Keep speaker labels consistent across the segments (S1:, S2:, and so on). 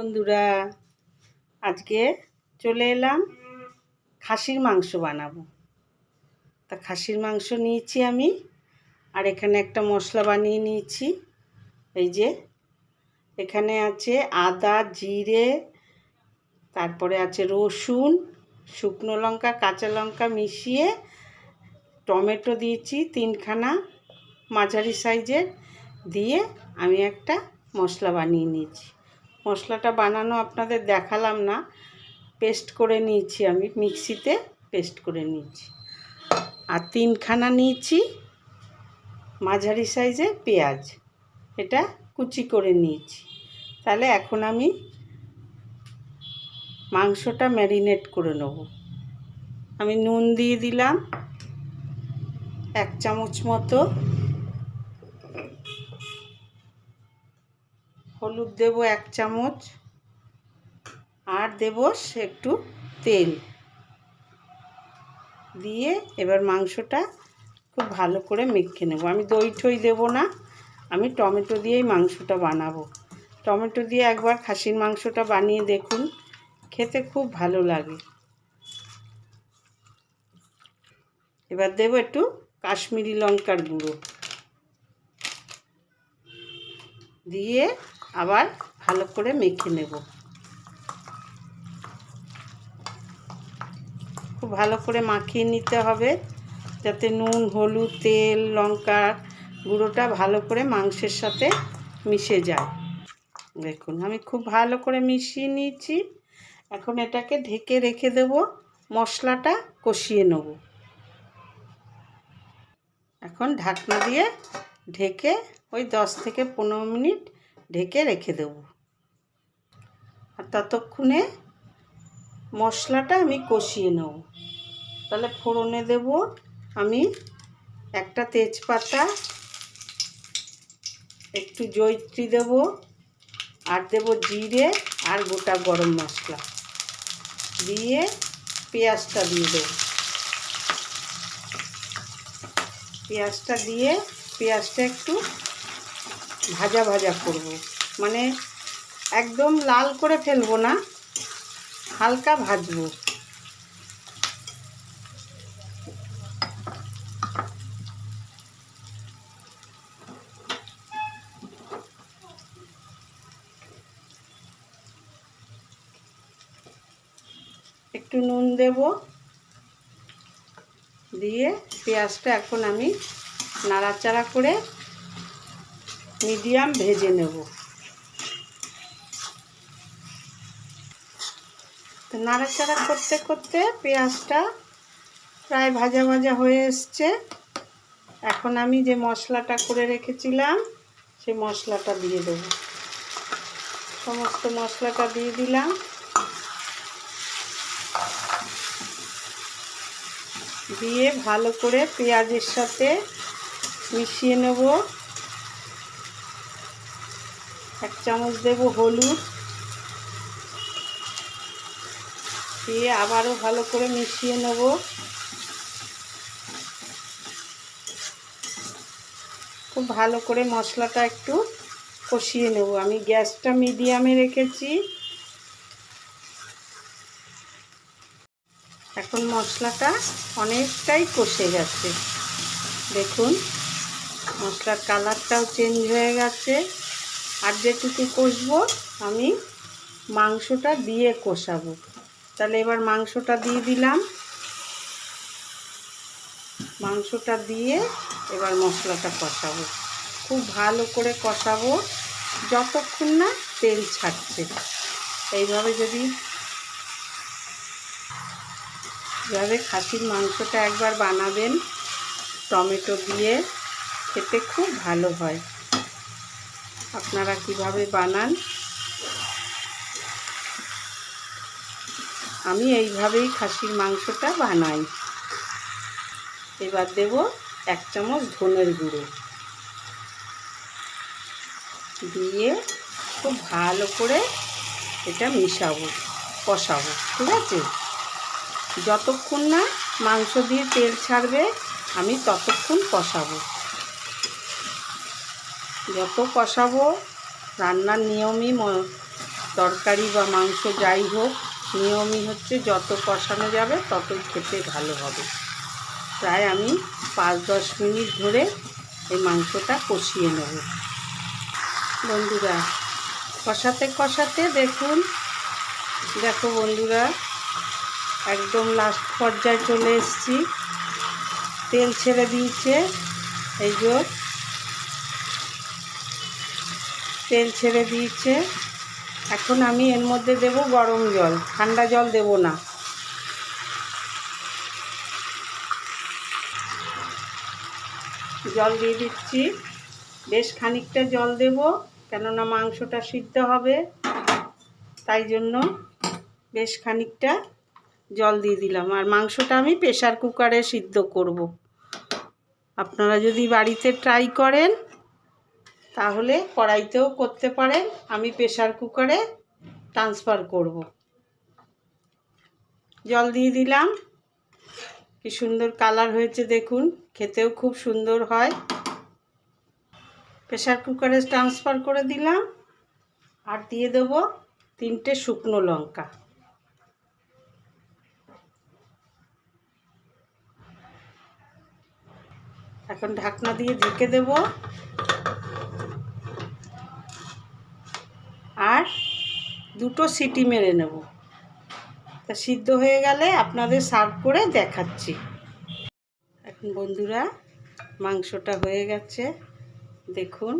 S1: বন্ধুরা, আজকে চলে এলাম খাসির মাংস বানাবো। তা খাসির মাংস নিয়েছি আমি, আর এখানে একটা মশলা বানিয়ে নিয়েছি। এই যে এখানে আছে আদা, জিরে, তারপরে আছে রসুন, শুকনো লঙ্কা, কাঁচা লঙ্কা মিশিয়ে, টমেটো দিয়েছি 3খানা মাঝারি সাইজের, দিয়ে আমি একটা মশলা বানিয়ে নিয়েছি। মশলাটা বানানো আপনাদের দেখালাম না, পেস্ট করে নিয়েছি, আমি মিক্সিতে পেস্ট করে নিয়েছি। আর 3খানা নিয়েছি মাঝারি সাইজের পেঁয়াজ, এটা কুচি করে নিয়েছি। তাহলে এখন আমি মাংসটা ম্যারিনেট করে নেব। আমি নুন দিয়ে দিলাম 1 চামচ মতো, হলুদ দেব 1 চামচ, আর দেব একটু তেল দিয়ে এবার মাংসটা খুব ভালো করে মেখে নেব। আমি দই ঠই দেবো না, আমি টমেটো দিয়েই মাংসটা বানাবো। টমেটো দিয়ে একবার খাসির মাংসটা বানিয়ে দেখুন, খেতে খুব ভালো লাগে। এবার দেব একটু কাশ্মীরি লঙ্কার গুঁড়ো, দিয়ে আবার ভালো করে মেখে নেব। খুব ভালো করে মাখিয়ে নিতে হবে, যাতে নুন, হলুদ, তেল, লঙ্কার গুঁড়োটা ভালো করে মাংসের সাথে মিশে যায়। দেখুন আমি খুব ভালো করে মিশিয়ে নিয়েছি। এখন এটাকে ঢেকে রেখে দেব, মশলাটা কষিয়ে নেব। এখন ঢাকনা দিয়ে ঢেকে ওই 10 থেকে 15 মিনিট ঢেকে রেখে দেব। আর ততক্ষণে মশলাটা আমি কষিয়ে নেব। তাহলে ফোড়নে দেব আমি একটা তেজপাতা, একটু জয়িত্রী দেব, আর দেব জিরে আর গোটা গরম মশলা, দিয়ে পেঁয়াজটা দিয়ে দেব। পেঁয়াজটা দিয়ে পেঁয়াজটা একটু ভাজা ভাজা করব, মানে একদম লাল করে ফেলবো না, হালকা ভাজবো। একটু নুন দেব, দিয়ে পেঁয়াজটা এখন আমি নাড়াচাড়া করে মিডিয়াম ভেজে নেব। তো নাড়াচাড়া করতে করতে পেঁয়াজটা প্রায় ভাজা ভাজা হয়ে এসছে। এখন আমি যে মশলাটা করে রেখেছিলাম সেই মশলাটা দিয়ে দেব। সমস্ত মশলাটা দিয়ে দিলাম, দিয়ে ভালো করে পেঁয়াজের সাথে মিশিয়ে নেব। 1 চামচ দেব হলুদ, দিয়ে আবারও ভালো করে মিশিয়ে নেব। খুব ভালো করে মশলাটা একটু কষিয়ে নেব। আমি গ্যাসটা মিডিয়ামে রেখেছি। এখন মশলাটা অনেকটাই কষে গেছে, দেখুন মশলার কালারটাও চেঞ্জ হয়ে গেছে। আর যেটুকু কষবো আমি মাংসটা দিয়ে কষাবো। তাহলে এবার মাংসটা দিয়ে দিলাম, মাংসটা দিয়ে এবার মশলাটা কষাবো। খুব ভালো করে কষাবো যতক্ষণ না তেল ছাড়ছে। এইভাবে যেভাবে খাসির মাংসটা একবার বানাবেন টমেটো দিয়ে, খেতে খুব ভালো হয়। আপনারা কিভাবে বানান? আমি এইভাবেই খাসির মাংসটা বানাই। এবার দেব 1 চামচ ধনের গুঁড়ো, দিয়ে খুব ভালো করে এটা মিশাবো, কষাবো। ঠিক আছে, যতক্ষণ না মাংস দিয়ে তেল ছাড়বে আমি ততক্ষণ কষাবো। যত কষাবো, রান্নার নিয়মই তরকারি বা মাংস যাই হোক, নিয়মই হচ্ছে যত কষানো যাবে ততই খেতে ভালো হবে। প্রায় আমি 5-10 মিনিট ধরে এই মাংসটা কষিয়ে নেব। বন্ধুরা, কষাতে কষাতে দেখো বন্ধুরা, একদম লাস্ট পর্যায়ে চলে এসেছি। তেল ছেড়ে দিয়েছে, এই যে তেল ছেড়ে দিয়েছে। এখন আমি এর মধ্যে দেব গরম জল, ঠান্ডা জল দেব না। জল দিয়ে দিচ্ছি, বেশ খানিকটা জল দেব, কেননা মাংসটা সিদ্ধ হবে, তাই জন্য বেশ খানিকটা জল দিয়ে দিলাম। আর মাংসটা আমি প্রেসার কুকারে সিদ্ধ করব। আপনারা যদি বাড়িতে ট্রাই করেন তাহলে কড়াইতেও করতে পারেন, আমি প্রেসার কুকারে ট্রান্সফার করব। জল দিয়ে দিলাম, কি সুন্দর কালার হয়েছে দেখুন, খেতেও খুব সুন্দর হয়। প্রেসার কুকারে ট্রান্সফার করে দিলাম, আর দিয়ে দেব 3টে শুকনো লঙ্কা। এখন ঢাকনা দিয়ে ঢেকে দেব, আর 2টো সিটি মেরে নেব। তা সিদ্ধ হয়ে গেলে আপনাদের সার্ভ করে দেখাচ্ছি। এখন বন্ধুরা, মাংসটা হয়ে গেছে, দেখুন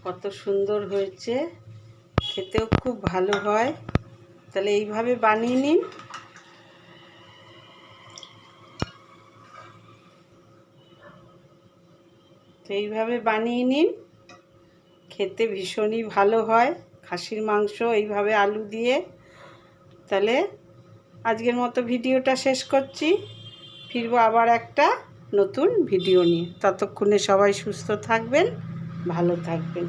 S1: কত সুন্দর হয়েছে, খেতেও খুব ভালো হয়। তাহলে এইভাবে বানিয়ে নিন। এইভাবে বানিয়ে নিন, খেতে ভীষণই ভালো হয় খাসির মাংস এইভাবে আলু দিয়ে। তাহলে আজকের মতো ভিডিওটা শেষ করছি, ফিরবো আবার একটা নতুন ভিডিও নিয়ে। ততক্ষণে সবাই সুস্থ থাকবেন, ভালো থাকবেন।